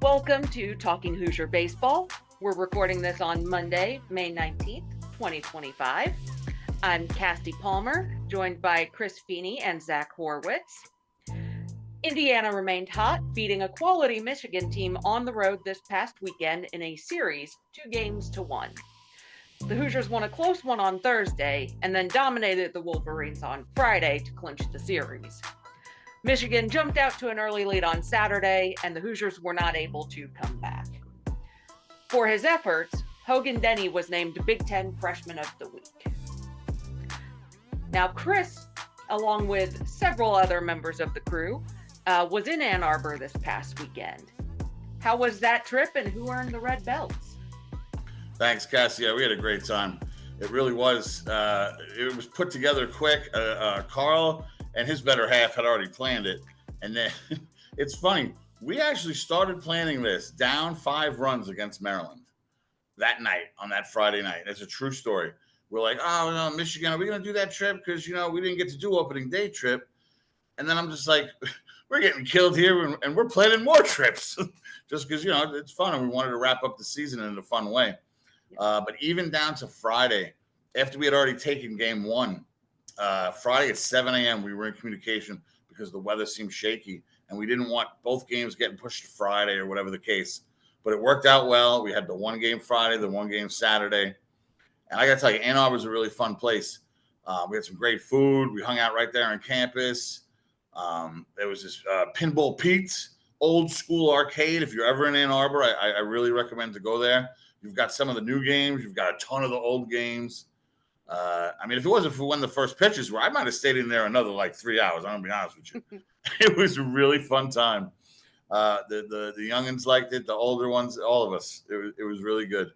Welcome to Talking Hoosier Baseball. We're recording this on Monday, May 19th, 2025. I'm Cassie Palmer, joined by Chris Feeney and Zach Horwitz. Indiana remained hot, beating a quality Michigan team on the road this past weekend in a series, 2-1. The Hoosiers won a close one on Thursday and then dominated the Wolverines on Friday to clinch the series. Michigan jumped out to an early lead on Saturday, and the Hoosiers were not able to come back. For his efforts, Hogan Denny was named Big Ten Freshman of the Week. Now, Chris, along with several other members of the crew, was in Ann Arbor this past weekend. How was that trip, and who earned the red belts? Thanks, Cassie. Yeah, we had a great time. It really was. It was put together quick. Carl and his better half had already planned it. And then it's funny. We actually started planning this down 5 runs against Maryland that night, on that Friday night. It's a true story. We're like, oh, no, Michigan, are we going to do that trip? Because, we didn't get to do opening day trip. And then I'm just like, we're getting killed here, and we're planning more trips just because, it's fun. And we wanted to wrap up the season in a fun way. But even down to Friday, after we had already taken game 1, Friday at 7 a.m., we were in communication because the weather seemed shaky, and we didn't want both games getting pushed to Friday or whatever the case. But it worked out well. We had the 1 game Friday, the 1 game Saturday. And I got to tell you, Ann Arbor was a really fun place. We had some great food. We hung out right there on campus. There was this Pinball Pete's old school arcade. If you're ever in Ann Arbor, I really recommend to go there. You've got some of the new games. You've got a ton of the old games. If it wasn't for when the first pitches were, I might have stayed in there another 3 hours. I'm going to be honest with you. It was a really fun time. The youngins liked it. The older ones, all of us. It was really good.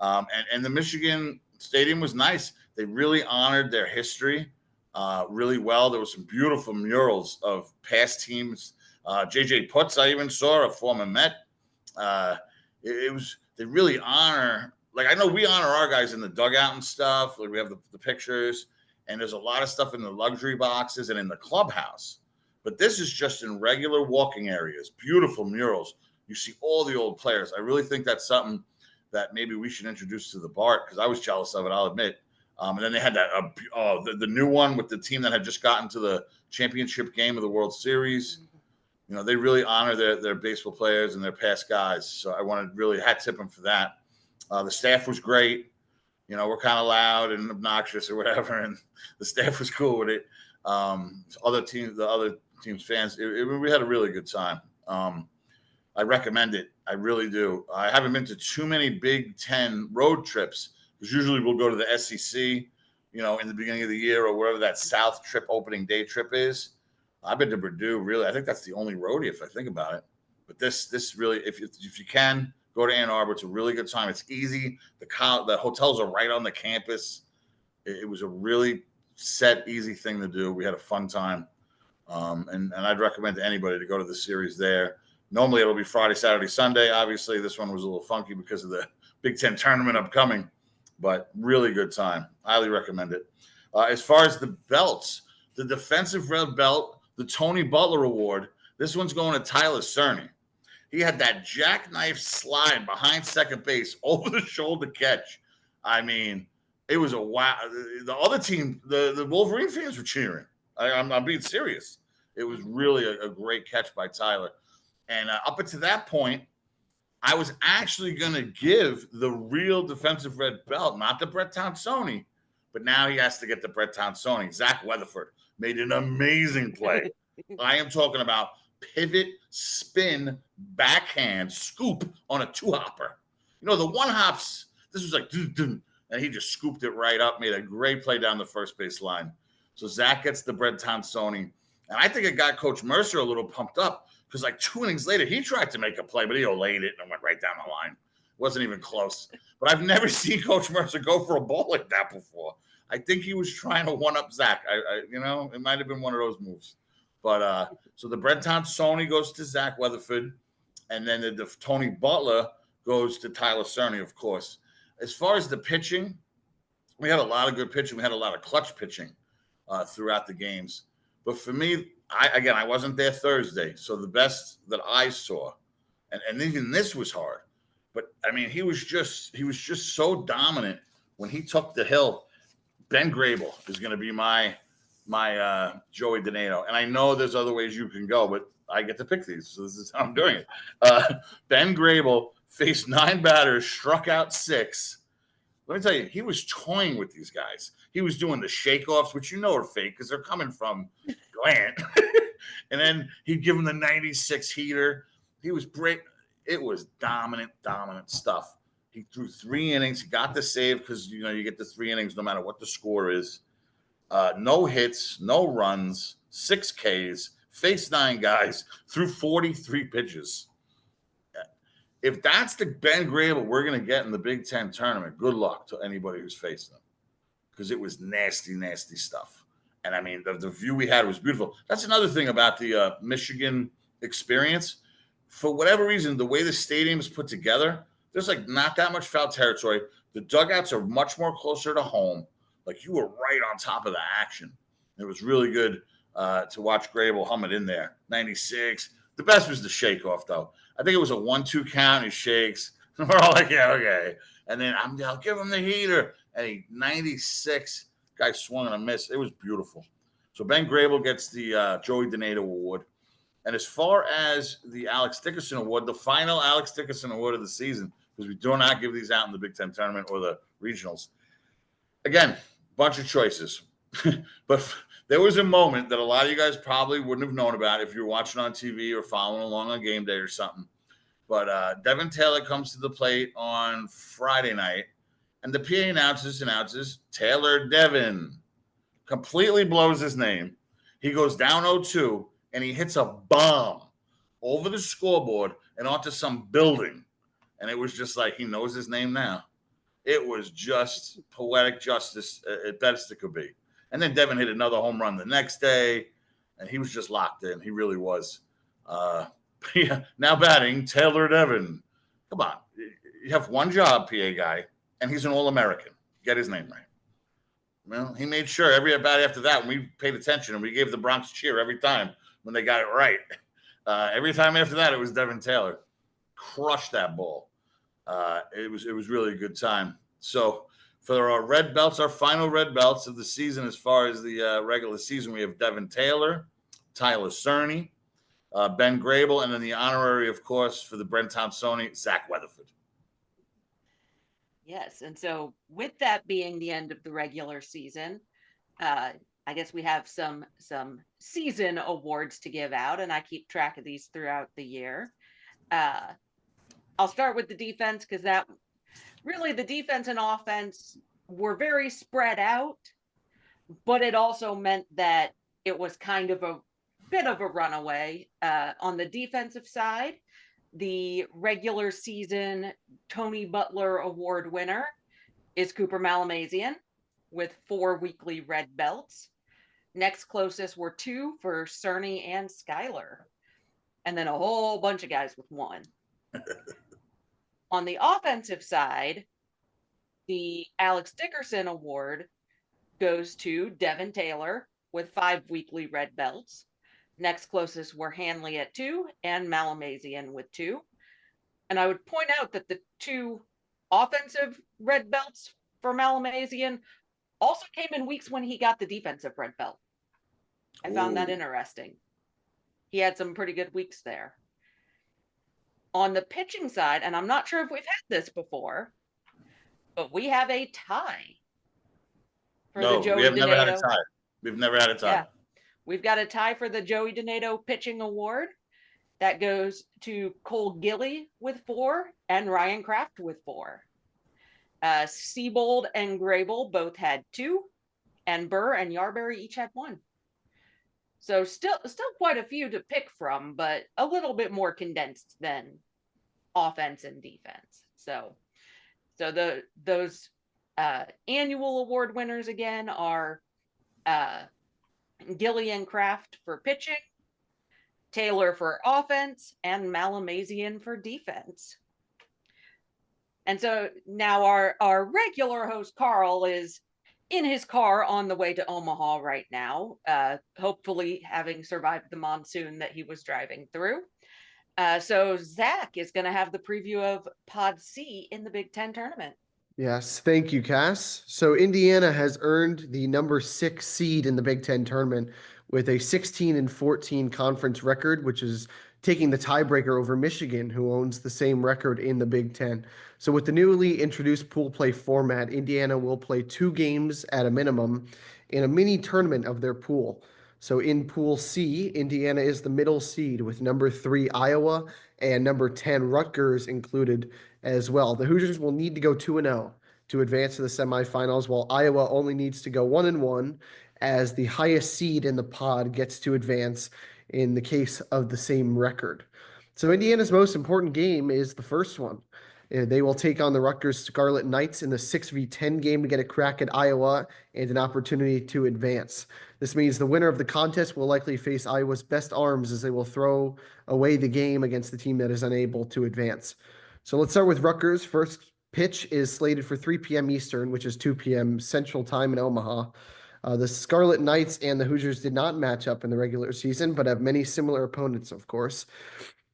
And the Michigan Stadium was nice. They really honored their history really well. There were some beautiful murals of past teams. J.J. Putz, I even saw, a former Met. They really honor. I know we honor our guys in the dugout and stuff. We have the pictures, and there's a lot of stuff in the luxury boxes and in the clubhouse. But this is just in regular walking areas, beautiful murals. You see all the old players. I really think that's something that maybe we should introduce to the BART, because I was jealous of it, I'll admit. And then they had that the new one with the team that had just gotten to the championship game of the World Series. They really honor their baseball players and their past guys. So I want to really hat tip them for that. The staff was great. We're kind of loud and obnoxious or whatever, and the staff was cool with it. The other teams' fans, we had a really good time. I recommend it. I really do. I haven't been to too many Big Ten road trips, because usually we'll go to the SEC, in the beginning of the year, or wherever that South trip opening day trip is. I've been to Purdue, really. I think that's the only roadie if I think about it. But this really, if you can, go to Ann Arbor. It's a really good time. It's easy. The hotels are right on the campus. It was a really easy thing to do. We had a fun time. And I'd recommend to anybody to go to the series there. Normally it'll be Friday, Saturday, Sunday. Obviously, this one was a little funky because of the Big Ten tournament upcoming. But really good time. Highly recommend it. As far as the belts, the defensive red belt, the Tony Butler Award, this one's going to Tyler Cerny. He had that jackknife slide behind second base, over the shoulder catch. It was a wow. The other team, the Wolverine fans were cheering. I'm being serious. It was really a great catch by Tyler. And up until that point, I was actually going to give the real defensive red belt, not the Brett Townsoni, but now he has to get the Brett Townsoni. Zach Weatherford made an amazing play. I am talking about pivot, spin, backhand, scoop on a 2-hopper. The 1-hops, this was like, and he just scooped it right up, made a great play down the first base line. So Zach gets the Brett Townsoni. And I think it got Coach Mercer a little pumped up, because 2 innings later, he tried to make a play, but he olayed it and went right down the line. Wasn't even close. But I've never seen Coach Mercer go for a ball like that before. I think he was trying to one-up Zach. It might have been one of those moves. But so the Brett Townsoni goes to Zach Weatherford, and then the Tony Butler goes to Tyler Cerny, of course. As far as the pitching, we had a lot of good pitching. We had a lot of clutch pitching throughout the games. But for me, I wasn't there Thursday, so the best that I saw and even this was hard. But I mean, he was just so dominant when he took the hill. Ben Grable is going to be my Joey Donato, and I know there's other ways you can go, but I get to pick these, so this is how I'm doing it. Ben Grable faced 9 batters, struck out 6. Let me tell you, he was toying with these guys. He was doing the shake-offs, which you know are fake because they're coming from Grant. And then he'd give him the 96 heater. He was great. It was dominant stuff. He threw 3 innings. He got the save because, you know, you get the 3 innings no matter what the score is. No hits, no runs, 6 Ks, faced 9 guys, threw 43 pitches. If that's the Ben Grable we're going to get in the Big Ten tournament, good luck to anybody who's facing him, because it was nasty stuff. And I mean, the view we had was beautiful. That's another thing about the Michigan experience. For whatever reason, the way the stadium is put together, there's like not that much foul territory. The dugouts are much more closer to home. Like you were right on top of the action. It was really good to watch Grable hum it in there. 96. The best was the shake off, though. I think it was a 1-2 count. He shakes. We're all like, yeah, okay. And then I'll give him the heater. And he 96. Guy swung and a miss. It was beautiful. So Ben Grable gets the Joey Donato Award. And as far as the Alex Dickerson Award, the final Alex Dickerson Award of the season, because we do not give these out in the Big Ten tournament or the regionals. Again, bunch of choices. But there was a moment that a lot of you guys probably wouldn't have known about if you were watching on TV or following along on game day or something. But Devin Taylor comes to the plate on Friday night, and the PA announces Taylor Devin. Completely blows his name. He goes down 0-2, and he hits a bomb over the scoreboard and onto some building. And it was just like he knows his name now. It was just poetic justice at best it could be. And then Devin hit another home run the next day, and he was just locked in. He really was. Yeah, now batting, Taylor Devin. Come on. You have one job, PA guy, and he's an All-American. Get his name right. Well, he made sure every at bat after that, when we paid attention, and we gave the Bronx cheer every time when they got it right. Every time after that, it was Devin Taylor. Crushed that ball. It was really a good time. So for our red belts, our final red belts of the season, as far as the regular season, we have Devin Taylor, Tyler Cerny, Ben Grable, and then the honorary, of course, for the Brent Thompsoni, Zach Weatherford. Yes, and so with that being the end of the regular season, I guess we have some season awards to give out, and I keep track of these throughout the year. I'll start with the defense because that really the defense and offense were very spread out, but it also meant that it was kind of a bit of a runaway. On the defensive side, the regular season Tony Butler Award winner is Cooper Malamazian with 4 weekly red belts. Next closest were 2 for Cerny and Skyler, and then a whole bunch of guys with 1. On the offensive side, the Alex Dickerson Award goes to Devin Taylor with 5 weekly red belts. Next closest were Hanley at 2 and Malamazian with 2. And I would point out that the 2 offensive red belts for Malamazian also came in weeks when he got the defensive red belt. I found that interesting. He had some pretty good weeks there. On the pitching side, and I'm not sure if we've had this before, but we have a tie for the Joey Donato. Never had a tie. We've never had a tie. Yeah. We've got a tie for the Joey Donato Pitching Award. That goes to Cole Gilly with 4 and Ryan Kraft with 4. Seabold and Grable both had 2, and Burr and Yarberry each had 1. So still quite a few to pick from, but a little bit more condensed than offense and defense. So those annual award winners again are Gilly and Kraft for pitching, Taylor for offense, and Malamazian for defense. And so now our regular host, Carl, is in his car on the way to Omaha right now, hopefully having survived the monsoon that he was driving through. So Zach is going to have the preview of Pod C in the Big Ten tournament. Yes, thank you, Cass. So Indiana has earned the number 6 seed in the Big Ten tournament with a 16-14 conference record, which is taking the tiebreaker over Michigan, who owns the same record in the Big Ten. So with the newly introduced pool play format, Indiana will play 2 games at a minimum in a mini tournament of their pool. So in Pool C, Indiana is the middle seed with number 3 Iowa and number 10 Rutgers included as well. The Hoosiers will need to go 2-0 to advance to the semifinals, while Iowa only needs to go 1-1 as the highest seed in the pod gets to advance in the case of the same record. So Indiana's most important game is the first one. They will take on the Rutgers Scarlet Knights in the 6v10 game to get a crack at Iowa and an opportunity to advance. This means the winner of the contest will likely face Iowa's best arms as they will throw away the game against the team that is unable to advance. So let's start with Rutgers. First pitch is slated for 3 p.m. Eastern, which is 2 p.m. Central Time in Omaha. The Scarlet Knights and the Hoosiers did not match up in the regular season, but have many similar opponents, of course.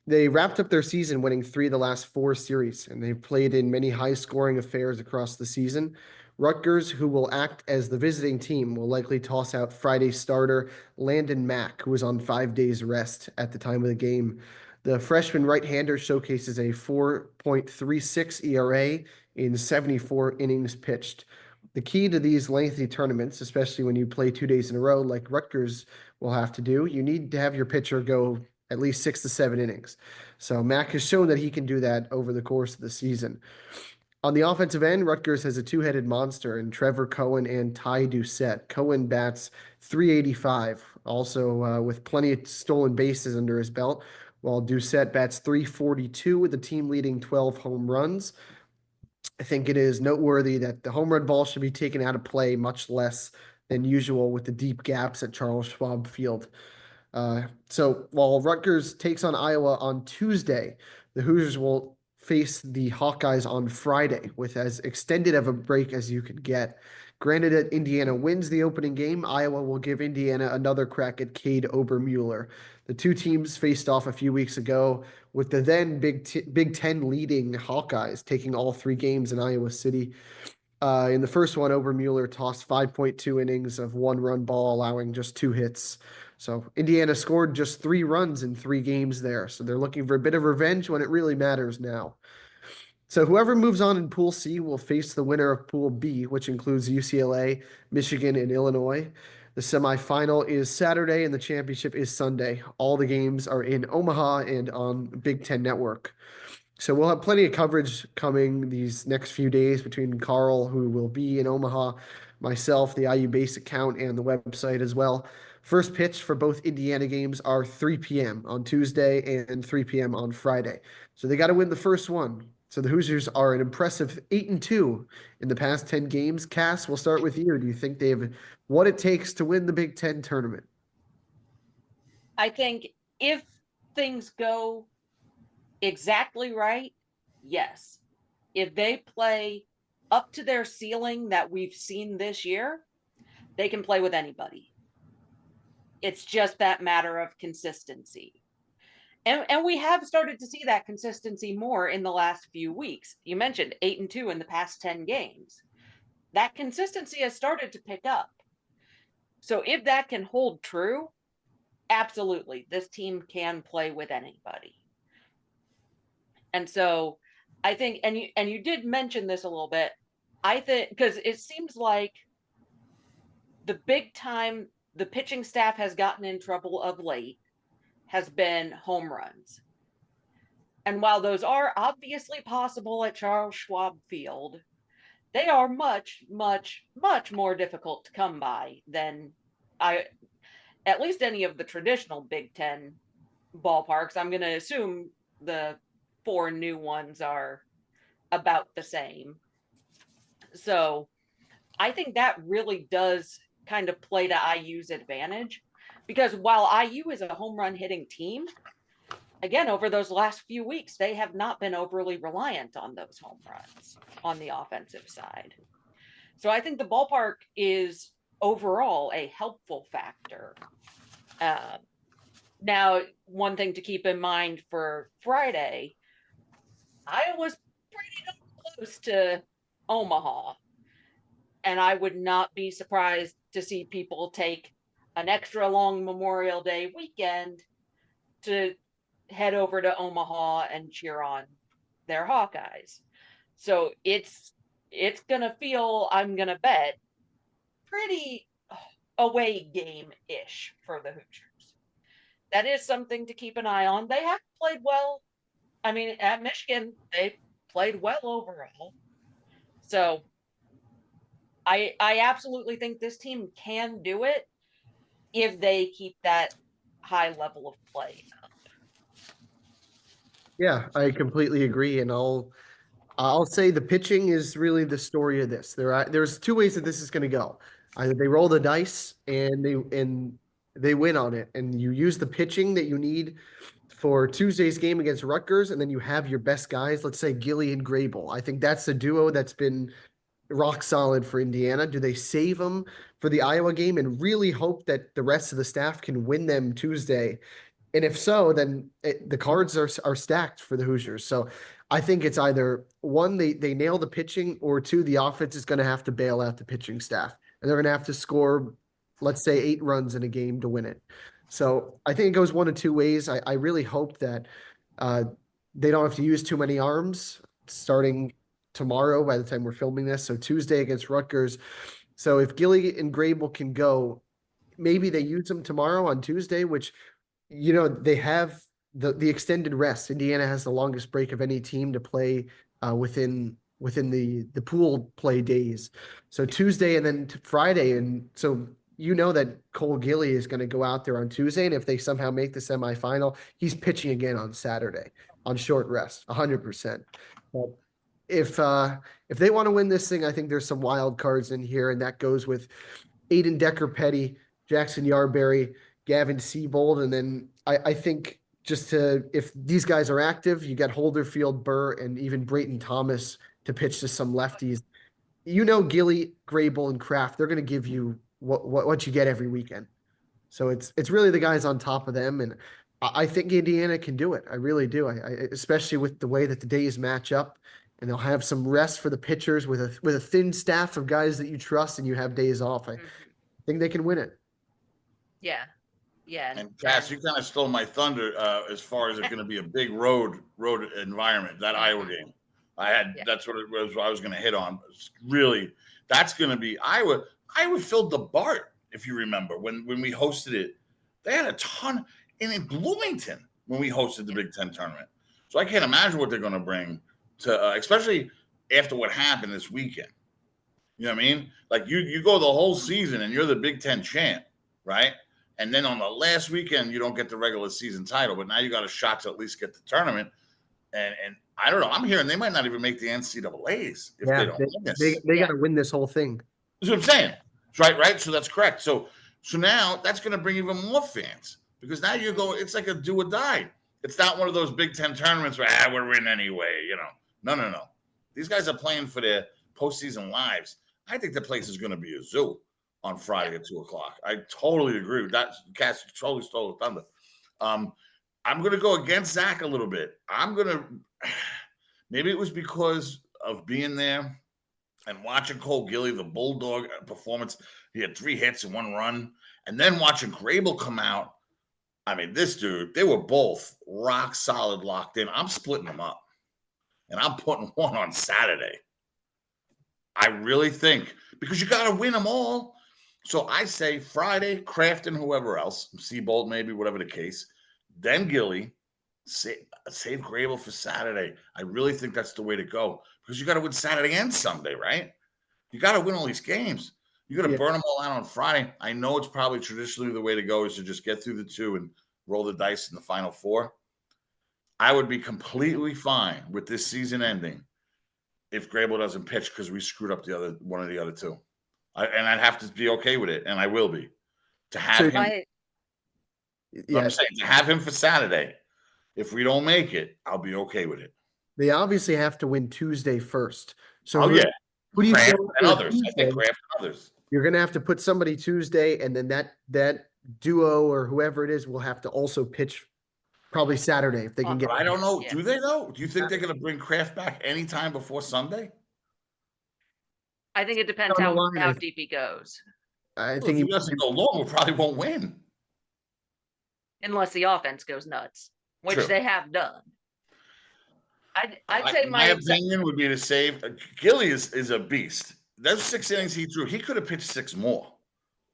They wrapped up their season winning 3 of the last 4 series, and they've played in many high-scoring affairs across the season. Rutgers, who will act as the visiting team, will likely toss out Friday starter Landon Mack, who was on 5 days rest at the time of the game. The freshman right-hander showcases a 4.36 ERA in 74 innings pitched. The key to these lengthy tournaments, especially when you play 2 days in a row like Rutgers will have to do, you need to have your pitcher go at least 6 to 7 innings. So Mack has shown that he can do that over the course of the season. On the offensive end, Rutgers has a 2-headed monster in Trevor Cohen and Ty Doucette. Cohen bats .385, also with plenty of stolen bases under his belt, while Doucette bats .342 with the team leading 12 home runs. I think it is noteworthy that the home run ball should be taken out of play much less than usual with the deep gaps at Charles Schwab Field. So while Rutgers takes on Iowa on Tuesday, the Hoosiers will face the Hawkeyes on Friday with as extended of a break as you could get. Granted that Indiana wins the opening game, Iowa will give Indiana another crack at Cade Obermueller. The two teams faced off a few weeks ago with the then Big Ten leading Hawkeyes taking all 3 games in Iowa City. In the first one, Obermueller tossed 5.2 innings of 1-run ball, allowing just 2 hits. So Indiana scored just 3 runs in 3 games there. So they're looking for a bit of revenge when it really matters now. So whoever moves on in Pool C will face the winner of Pool B, which includes UCLA, Michigan, and Illinois. The semifinal is Saturday and the championship is Sunday. All the games are in Omaha and on Big Ten Network. So we'll have plenty of coverage coming these next few days between Carl, who will be in Omaha, myself, the IU Base account, and the website as well. First pitch for both Indiana games are 3 p.m. on Tuesday and 3 p.m. on Friday. So they got to win the first one. So the Hoosiers are an impressive 8-2 in the past 10 games. Cass, we'll start with you. Do you think they have what it takes to win the Big Ten tournament? I think if things go exactly right, yes. If they play up to their ceiling that we've seen this year, they can play with anybody. It's just that matter of consistency. And we have started to see that consistency more in the last few weeks. You mentioned 8-2 in the past 10 games. That consistency has started to pick up. So if that can hold true, absolutely, this team can play with anybody. And so I think, and you did mention this a little bit, I think, because it seems like the big time the pitching staff has gotten in trouble of late has been home runs. And while those are obviously possible at Charles Schwab Field, they are much, much, much more difficult to come by than at least any of the traditional Big Ten ballparks. I'm going to assume the 4 new ones are about the same. So I think that really does kind of play to IU's advantage, because while IU is a home run hitting team, again, over those last few weeks, they have not been overly reliant on those home runs on the offensive side. So I think the ballpark is overall a helpful factor. Now, one thing to keep in mind for Friday, Iowa's pretty close to Omaha, and I would not be surprised to see people take an extra long Memorial Day weekend to head over to Omaha and cheer on their Hawkeyes. So it's gonna feel, I'm gonna bet, pretty away game ish for the Hoosiers. That is something to keep an eye on. They have played well. I mean, at Michigan, they played well overall. So I absolutely think this team can do it if they keep that high level of play. Yeah, I completely agree, and I'll say the pitching is really the story of this. There's two ways that this is going to go. Either they roll the dice and they win on it, and you use the pitching that you need for Tuesday's game against Rutgers, and then you have your best guys, let's say Gilly and Grable. I think that's the duo that's been rock solid for Indiana. Do they save them for the Iowa game and really hope that the rest of the staff can win them Tuesday? And if so, then the cards are stacked for the Hoosiers. So I think it's either one, they nail the pitching, or two, the offense is going to have to bail out the pitching staff. And they're going to have to score, let's say, 8 runs in a game to win it. So I think it goes one of two ways. I really hope that they don't have to use too many arms starting tomorrow by the time we're filming this. So Tuesday against Rutgers. So if Gilly and Grable can go, maybe they use them tomorrow on Tuesday, which they have the extended rest. Indiana has the longest break of any team to play within the pool play days. So Tuesday and then Friday, and so that Cole Gilly is going to go out there on Tuesday, and if they somehow make the semifinal, he's pitching again on Saturday on short rest, 100%. But if they want to win this thing, I think there's some wild cards in here, and that goes with Aiden Decker-Petty, Jackson Yarberry, Gavin Seabold, and then I think if these guys are active, you got Holderfield, Burr, and even Brayton Thomas to pitch to some lefties. Gilly, Grable, and Kraft, they're going to give you what you get every weekend. So it's really the guys on top of them, and I think Indiana can do it. I really do. I especially with the way that the days match up, and they'll have some rest for the pitchers with a thin staff of guys that you trust, and you have days off. I think they can win it. Yeah. Yeah. And Cass, you kind of stole my thunder as far as it's going to be a big road environment, that Iowa game. That's what it was. What I was going to hit on. Really, that's going to be Iowa. Iowa filled the BART, if you remember, when we hosted it. They had a ton in Bloomington when we hosted the Big Ten tournament. So I can't imagine what they're going to bring to, especially after what happened this weekend. You know what I mean? Like you go the whole season and you're the Big Ten champ, right? And then on the last weekend, you don't get the regular season title, but now you got a shot to at least get the tournament. And I don't know. I'm hearing they might not even make the NCAAs if they don't win this. They got to win this whole thing. That's what I'm saying. Right. So that's correct. So now that's going to bring even more fans because now you're going. It's like a do or die. It's not one of those Big Ten tournaments where we're in anyway. No. These guys are playing for their postseason lives. I think the place is going to be a zoo on Friday at 2:00. I totally agree with that. Cass totally stole the thunder. I'm going to go against Zach a little bit. Maybe it was because of being there and watching Cole Gilly, the Bulldog performance. He had 3 hits and 1 run. And then watching Grable come out. I mean, this dude, they were both rock solid locked in. I'm splitting them up. And I'm putting one on Saturday. I really think. Because you got to win them all. So I say Friday, Kraft and whoever else, Seabold maybe, whatever the case. Then Gilly, save Grable for Saturday. I really think that's the way to go because you got to win Saturday and Sunday, right? You got to win all these games. You got to burn them all out on Friday. I know it's probably traditionally the way to go is to just get through the 2 and roll the dice in the final 4. I would be completely fine with this season ending if Grable doesn't pitch because we screwed up one of the other 2. And I'd have to be okay with it, and I will be. To have him. I'm saying to have him for Saturday. If we don't make it, I'll be okay with it. They obviously have to win Tuesday first. So who do you Kraft and others? I think Kraft and others. You're going to have to put somebody Tuesday, and then that duo or whoever it is will have to also pitch probably Saturday if they can On get. But I don't know. Yeah. Do they though? Do you think they're gonna bring Kraft back anytime before Sunday? I think it depends On the line, how deep he goes, I Well, think if he doesn't go long, we probably won't win. unless the offense goes nuts, which True. they have done. I'd say My opinion would be to save. Gilly is a beast. Those 6 innings he threw, he could have pitched 6 more.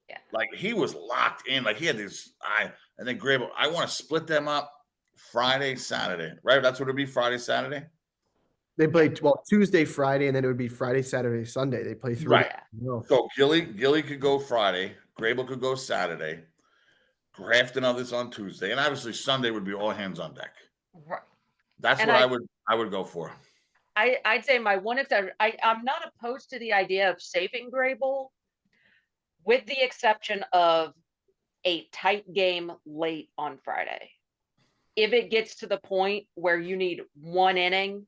Yeah. Like he was locked in. Like he had this. And then Grable. I want to split them up Friday, Saturday. Right? That's what it'd be. Friday, Saturday. they play Tuesday, Friday, and then it would be Friday, Saturday, Sunday. They play 3 Right. days in a row. So Gilly could go Friday. Grable could go Saturday. Kraft and others on Tuesday, and obviously Sunday would be all hands on deck. right. That's And what I would go for. I'd say my one exception. I'm not opposed to the idea of saving Grable, with the exception of a tight game late on Friday. If it gets to the point where you need 1 inning,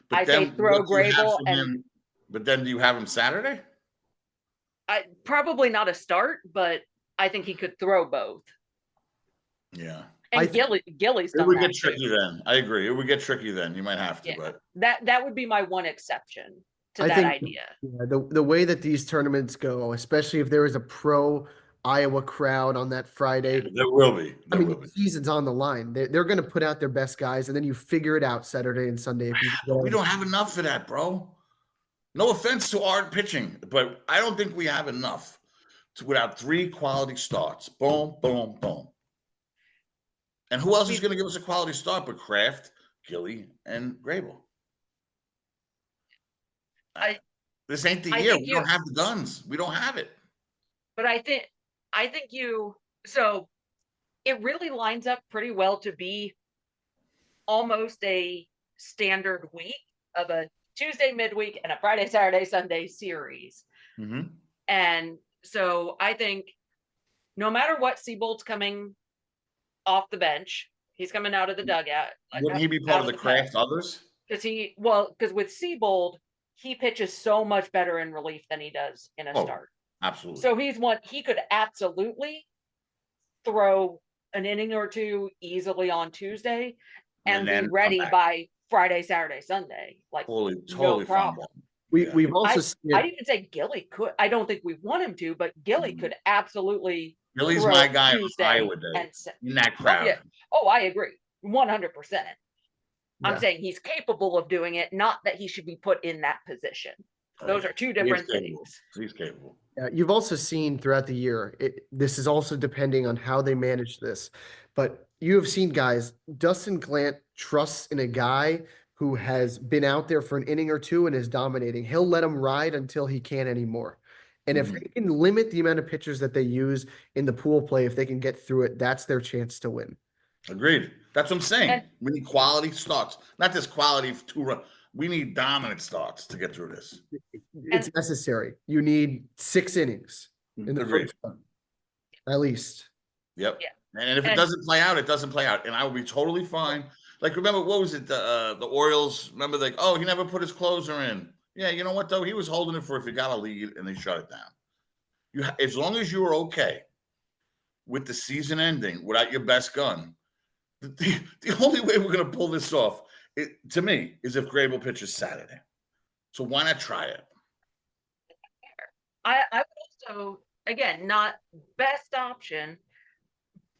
But I then say throw what do you have Grable for and him? But then do you have him Saturday? probably not a start, but I think he could throw both. Yeah. And Gilly's It done would that get tricky too. then. I agree. It would get tricky then. You might have to, Yeah. but That would be my one exception to I that think idea. the way that these tournaments go, especially if there is a pro Iowa crowd on that Friday, there will be. I There mean, will the be. season's on the line. They're going to put out their best guys, and then you figure it out Saturday and Sunday. If you We don't have enough for that, bro. No offense to our pitching, but I don't think we have enough without 3 quality starts. Boom, boom, boom. And who else is going to give us a quality start but Kraft, Gilly, and Grable? This ain't the year. We don't have the guns. We don't have it. But I think so it really lines up pretty well to be almost a standard week of a Tuesday midweek and a Friday, Saturday, Sunday series. Mm-hmm. And so I think no matter what, Seabold's coming off the bench. He's coming out of the dugout. Wouldn't he be part of the Kraft others? Because with Seabold, he pitches so much better in relief than he does in a start. Absolutely. So he could absolutely throw an inning or 2 easily on Tuesday and be ready by Friday, Saturday, Sunday. Like totally no problem. We've also seen I'd even say Gilly could. I don't think we want him to, but Gilly could absolutely. Gilly's my guy on Iowa Day in that crowd. Oh, I agree, 100%. I'm Yeah. saying he's capable of doing it, not that he should be put in that position. Those are 2 different things. He's capable. You've also seen throughout the year, this is also depending on how they manage this, but you have seen guys, Dustin Glant trusts in a guy who has been out there for an inning or 2 and is dominating. He'll let him ride until he can't anymore. And if they can limit the amount of pitchers that they use in the pool play, if they can get through it, that's their chance to win. Agreed. That's what I'm saying. We need quality starts, not just quality 2 run. We need dominant starts to get through this. It's necessary. You need 6 innings in the first one, at least. Yep. Yeah. And if it doesn't play out, it doesn't play out. And I will be totally fine. Like, remember, what was it? The Orioles, remember, like, oh, he never put his closer in. Yeah, you know what, though? He was holding it for if you got a lead and they shut it down. As long as you were okay with the season ending without your best gun, the only way we're going to pull this off, to me, is if Grable pitches Saturday. So why not try it? I would also, again, not best option,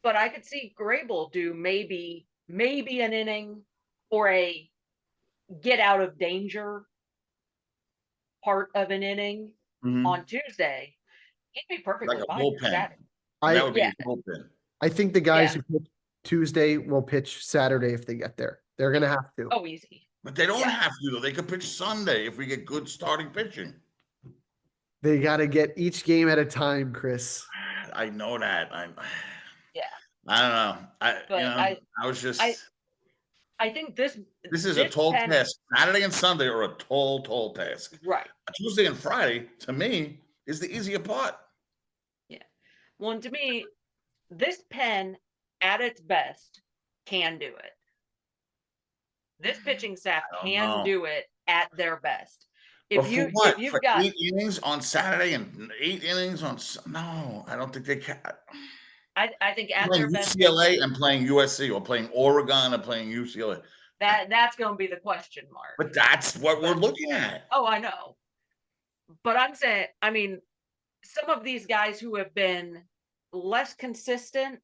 but I could see Grable do maybe an inning or a get out of danger part of an inning on Tuesday. He'd be perfectly like a fine for Saturday. That would be a bullpen. I think the guys who pitch Tuesday will pitch Saturday if they get there. They're going to have to. Oh, easy. But they don't have to, though. They could pitch Sunday if we get good starting pitching. They got to get each game at a time, Chris. I know that. I don't know. I think this is a tall task. Saturday and Sunday are a tall task. Right. Tuesday and Friday, to me, is the easier part. Yeah. Well, and to me, this pen at its best can do it. This pitching staff can do it at their best. But for what? you've For got 8 innings on Saturday and 8 innings on no, I don't think they can. I think at Playing their best they UCLA can. and playing USC or playing Oregon and playing UCLA. That's going to be the question mark. But that's what we're But looking at. oh, I know. But I'm saying, I mean, some of these guys who have been less consistent,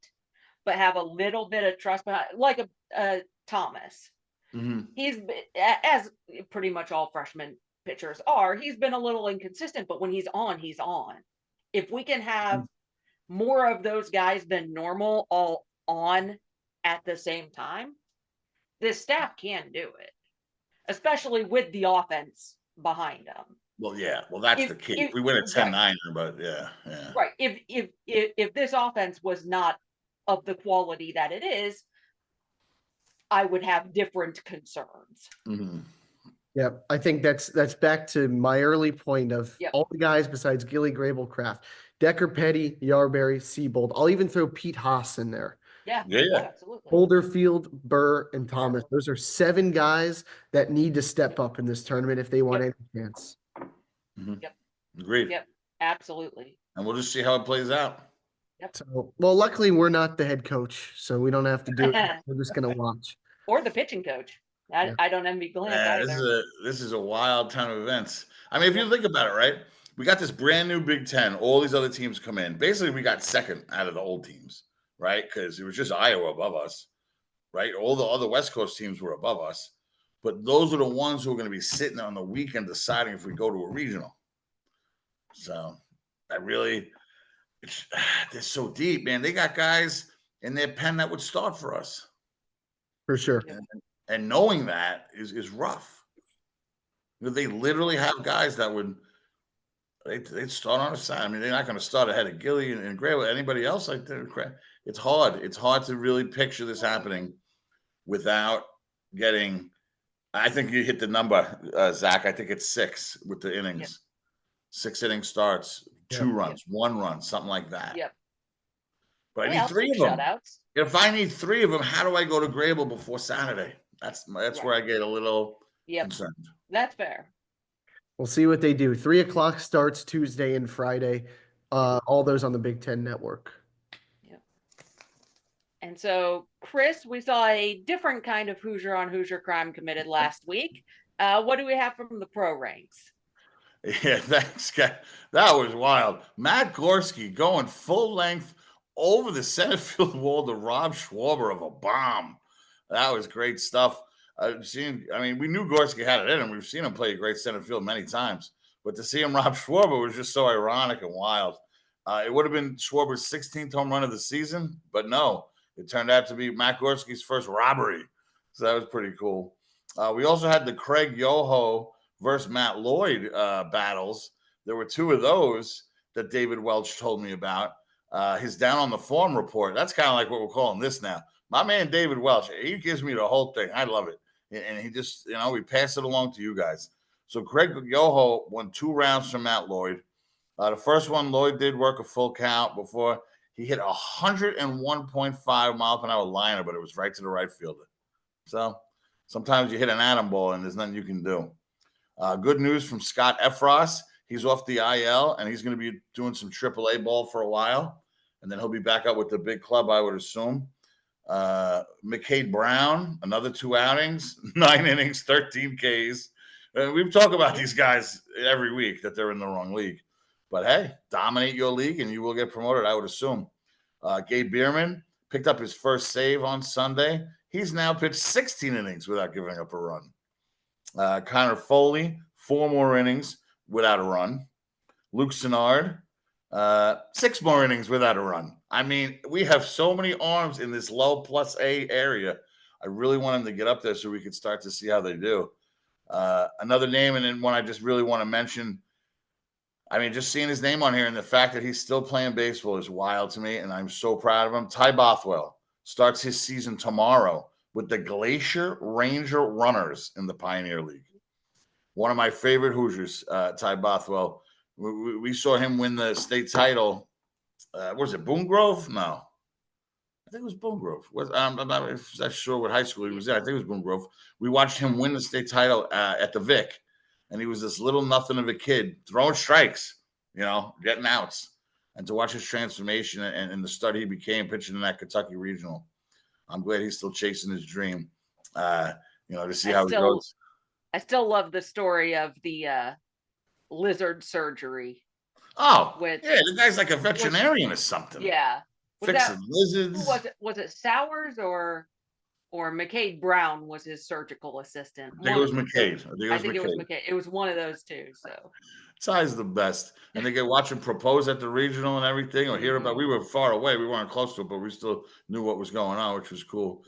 but have a little bit of trust behind, like a Thomas. Mm-hmm. He's been, as pretty much all freshman pitchers are. He's been a little inconsistent, but when he's on, he's on. If we can have more of those guys than normal all on at the same time, this staff can do it, especially with the offense behind them. Well, yeah. Well, that's the key. We win at 10-9, but yeah. Right. If this offense was not of the quality that it is, I would have different concerns. Mm-hmm. Yeah, I think that's back to my early point of Yep. all the guys besides Gilly, Grable, Kraft, Decker, Petty, Yarberry, Siebold. I'll even throw Pete Haas in there. Yeah, Yeah. absolutely. Boulderfield, Burr, and Thomas. Those are 7 guys that need to step up in this tournament if they want any chance. Mm-hmm. Yep. Agreed. Yep, absolutely. And we'll just see how it plays out. Yep. So, well, luckily we're not the head coach, so we don't have to do it. We're just gonna watch. Or the pitching coach. I don't envy Glenn either. This is a wild time of events. I mean, if you think about it, right? We got this brand new Big Ten. All these other teams come in. Basically, we got second out of the old teams, right? Because it was just Iowa above us, right? All the other West Coast teams were above us. But those are the ones who are going to be sitting on the weekend deciding if we go to a regional. So they're so deep, man. They got guys in their pen that would start for us. For sure. And knowing that is rough. They literally have guys that would they'd start on a side. I mean, they're not going to start ahead of Gilly and Gray with anybody else like that. It's hard. It's hard to really picture this happening without getting. I think you hit the number, Zach. I think it's 6 with the innings. Yep. 6 inning starts, 2 runs, 1 run, something like that. Yep. But I need 3 of them. Shutouts. If I need 3 of them, how do I go to Grable before Saturday? That's where I get a little concerned. That's fair. We'll see what they do. 3:00 starts Tuesday and Friday. All those on the Big Ten Network. Yep. And so, Chris, we saw a different kind of Hoosier on Hoosier crime committed last week. What do we have from the pro ranks? Yeah, thanks, guy. That was wild. Matt Gorski going full length over the center field wall to Rob Schwarber of a bomb. That was great stuff. We knew Gorski had it in him. We've seen him play great center field many times. But to see him Rob Schwarber was just so ironic and wild. It would have been Schwarber's 16th home run of the season, but no. It turned out to be Matt Gorski's first robbery. So that was pretty cool. We also had the Craig Yoho versus Matt Lloyd battles. There were 2 of those that David Welch told me about. His Down on the Form report. That's kind of like what we're calling this now. My man David Welch, he gives me the whole thing. I love it. And he just, we pass it along to you guys. So Craig Yoho won 2 rounds from Matt Lloyd. The first one, Lloyd did work a full count before he hit 101.5 mile per hour liner, but it was right to the right fielder. So sometimes you hit an atom ball and there's nothing you can do. Good news from Scott Efros. He's off the IL, and he's going to be doing some AAA ball for a while, and then he'll be back up with the big club, I would assume. McCade Brown, another 2 outings, 9 innings, 13 Ks. We've talked about these guys every week that they're in the wrong league. But, hey, dominate your league, and you will get promoted, I would assume. Gabe Bierman picked up his first save on Sunday. He's now pitched 16 innings without giving up a run. Connor Foley, 4 more innings without a run. Luke Sennard, 6 more innings without a run. I mean, we have so many arms in this low plus A area. I really want them to get up there so we can start to see how they do. Another name, and then one I just really want to mention. I mean, just seeing his name on here and the fact that he's still playing baseball is wild to me, and I'm so proud of him. Ty Bothwell starts his season tomorrow with the Glacier Ranger Runners in the Pioneer League. One of my favorite Hoosiers, Ty Bothwell. We saw him win the state title. Was it Boone Grove? No. I think it was Boone Grove. I'm not sure what high school he was at. I think it was Boone Grove. We watched him win the state title at the Vic. and he was this little nothing of a kid throwing strikes, getting outs. And to watch his transformation and the stud he became pitching in that Kentucky regional, I'm glad he's still chasing his dream. To see how he goes. I still love the story of the lizard surgery. Oh, the guy's like a veterinarian or something. Yeah. Fixing lizards. Who was it? Was it Sowers or McCade Brown was his surgical assistant? I think it was McCade. I think it was McCade. It was one of those two. So Ty's the best. And they get watch him propose at the regional and everything, or hear about. We were far away. We weren't close to it, but we still knew what was going on, which was cool.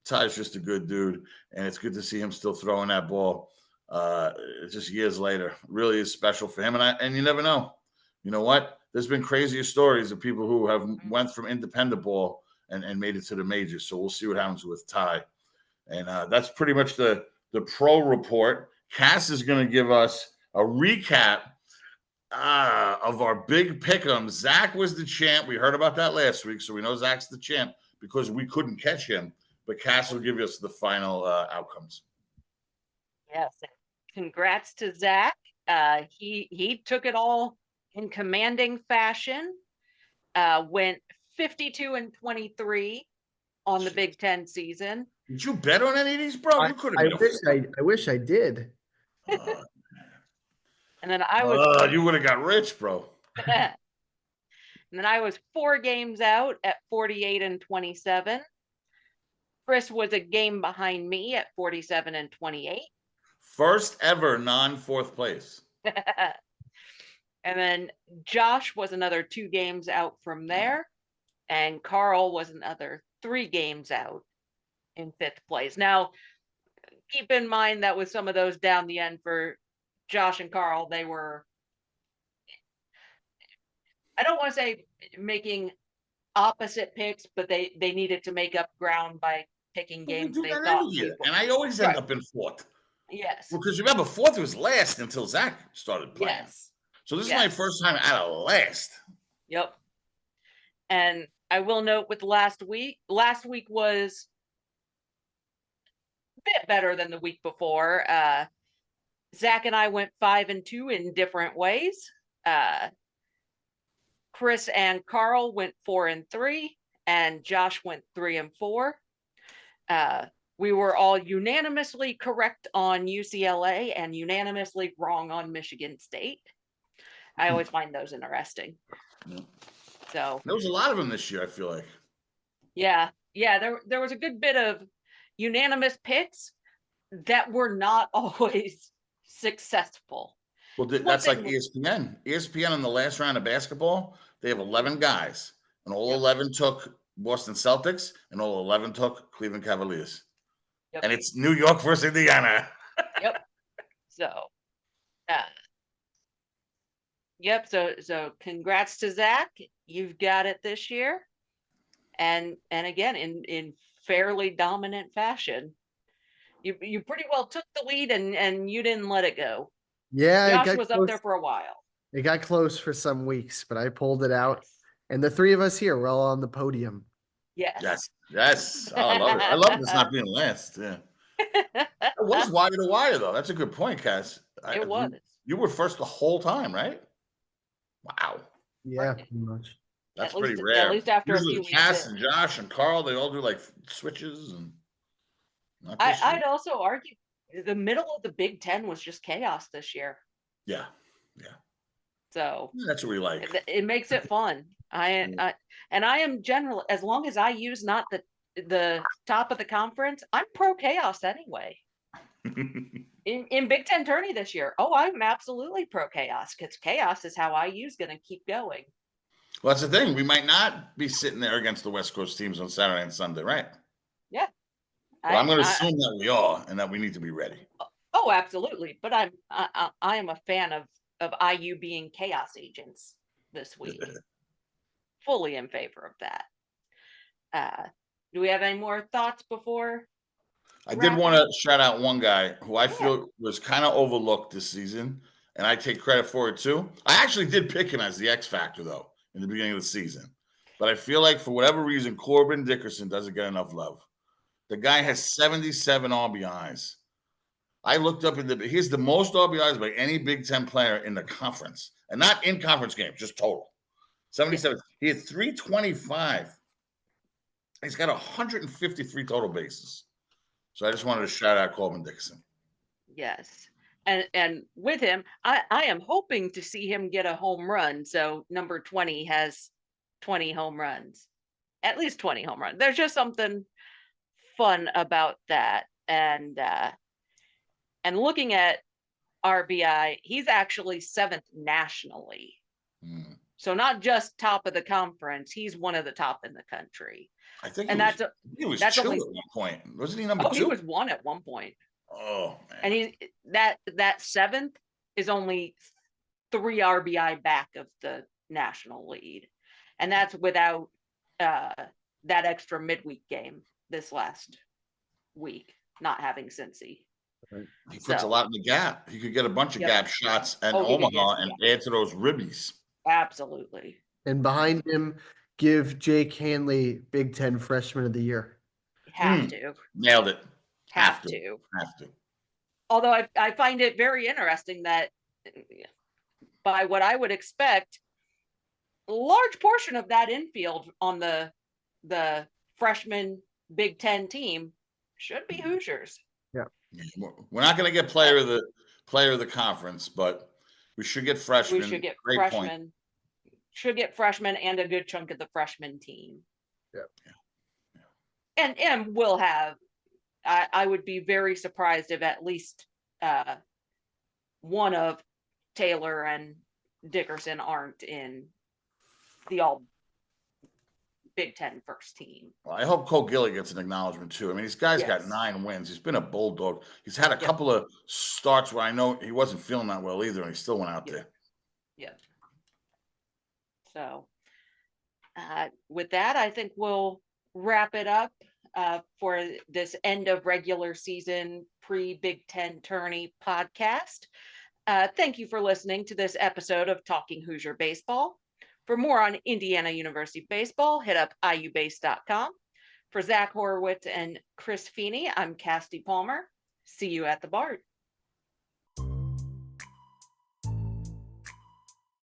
Ty's just a good dude, and it's good to see him still throwing that ball. Just years later, really is special for him. And you never know. You know what? There's been crazier stories of people who have went from independent ball and made it to the majors. So we'll see what happens with Ty. And that's pretty much the pro report. Cass is going to give us a recap of our big pick'em. Zach was the champ. We heard about that last week, so we know Zach's the champ because we couldn't catch him. But Cass will give us the final outcomes. Yes. Congrats to Zach. He took it all in commanding fashion. Went 52-23 on the Big Ten season. Did you bet on any of these, bro? You could have. I wish I did. And then I was. You would have got rich, bro. And then I was 4 games out at 48-27. Chris was a game behind me at 47-28. First ever non-fourth place. And then Josh was another 2 games out from there. And Carl was another 3 games out in 5th place. Now, keep in mind that with some of those down the end for Josh and Carl, they were, I don't want to say making opposite picks, but they needed to make up ground by picking games they thought. And I always end up in 4th. Yes. Well, because remember, 4th was last until Zach started playing. Yes. So this is my first time out of last. Yep. And I will note with last week was a bit better than the week before. Zach and I went 5-2 in different ways. Chris and Carl went 4-3, and Josh went 3-4. We were all unanimously correct on UCLA and unanimously wrong on Michigan State. I always find those interesting. Yeah. So there was a lot of them this year, I feel like. Yeah. There was a good bit of unanimous picks that were not always successful. Well, that's like ESPN. ESPN in the last round of basketball, they have 11 guys, and all 11 took Boston Celtics, and all 11 took Cleveland Cavaliers. Yep. And it's New York versus Indiana. Yep. So, yep. So congrats to Zach. You've got it this year. And again, in fairly dominant fashion. You pretty well took the lead and you didn't let it go. Yeah. Josh was up there for a while. It got close for some weeks, but I pulled it out. Yes. And the 3 of us here were all on the podium. Yes. Yes. Oh, I love it. I love this not being last. Yeah. It was wire to wire, though. That's a good point, Cass. It was. You were first the whole time, right? Wow. Yeah, pretty much. That's pretty rare. At least after usually a few Cass weeks. And Josh and Carl, they all do like switches and. I'd also argue the middle of the Big Ten was just chaos this year. Yeah. So that's what we like. It makes it fun. I am general, as long as I use not the top of the conference, I'm pro chaos anyway. in Big Ten tourney this year, I'm absolutely pro chaos because chaos is how IU's going to keep going. Well, that's the thing. We might not be sitting there against the West Coast teams on Saturday and Sunday, right? Yeah. Well, I'm going to assume that we are and that we need to be ready. Oh, absolutely. But I am a fan of IU being chaos agents this week. Fully in favor of that. Do we have any more thoughts before? I did want to shout out one guy who I feel was kind of overlooked this season, and I take credit for it too. I actually did pick him as the X factor, though, in the beginning of the season. But I feel like for whatever reason, Corbin Dickerson doesn't get enough love. The guy has 77 RBIs. I looked up he's the most RBIs by any Big Ten player in the conference, and not in conference games, just total. 77. He had 325. He's got 153 total bases. So I just wanted to shout out Coleman Dixon. Yes. And with him, I am hoping to see him get a home run. So number 20 has 20 home runs, at least 20 home runs. There's just something fun about that. And looking at RBI, he's actually 7th nationally. So not just top of the conference, he's one of the top in the country. I think and he was that's 2 only, at one point. Wasn't he number 2? He was 1 at one point. Oh man. And that 7th is only 3 RBI back of the national lead. And that's without that extra midweek game this last week, not having Cincy. He puts a lot in the gap. He could get a bunch of gap shots at Omaha and add to those ribbies. Absolutely. And behind him, give Jake Hanley Big Ten Freshman of the Year. Have to. Nailed it. Have to. Have to. Although I find it very interesting that by what I would expect, a large portion of that infield on the freshman Big Ten team should be Hoosiers. Yeah. We're not going to get player of the conference, but we should get freshmen. We should get Great freshmen. Point. Should get freshmen and a good chunk of the freshman team. Yeah. And we'll have. I would be very surprised if at least one of Taylor and Dickerson aren't in the all Big Ten first team. Well, I hope Cole Gilly gets an acknowledgement too. I mean, this guy's got 9 wins. He's been a bulldog. He's had a couple of starts where I know he wasn't feeling that well either, and he still went out there. Yeah. So with that, I think we'll wrap it up for this end of regular season pre-Big Ten tourney podcast. Thank you for listening to this episode of Talking Hoosier Baseball. For more on Indiana University baseball, hit up iubase.com. For Zach Horowitz and Chris Feeney, I'm Casty Palmer. See you at the BART.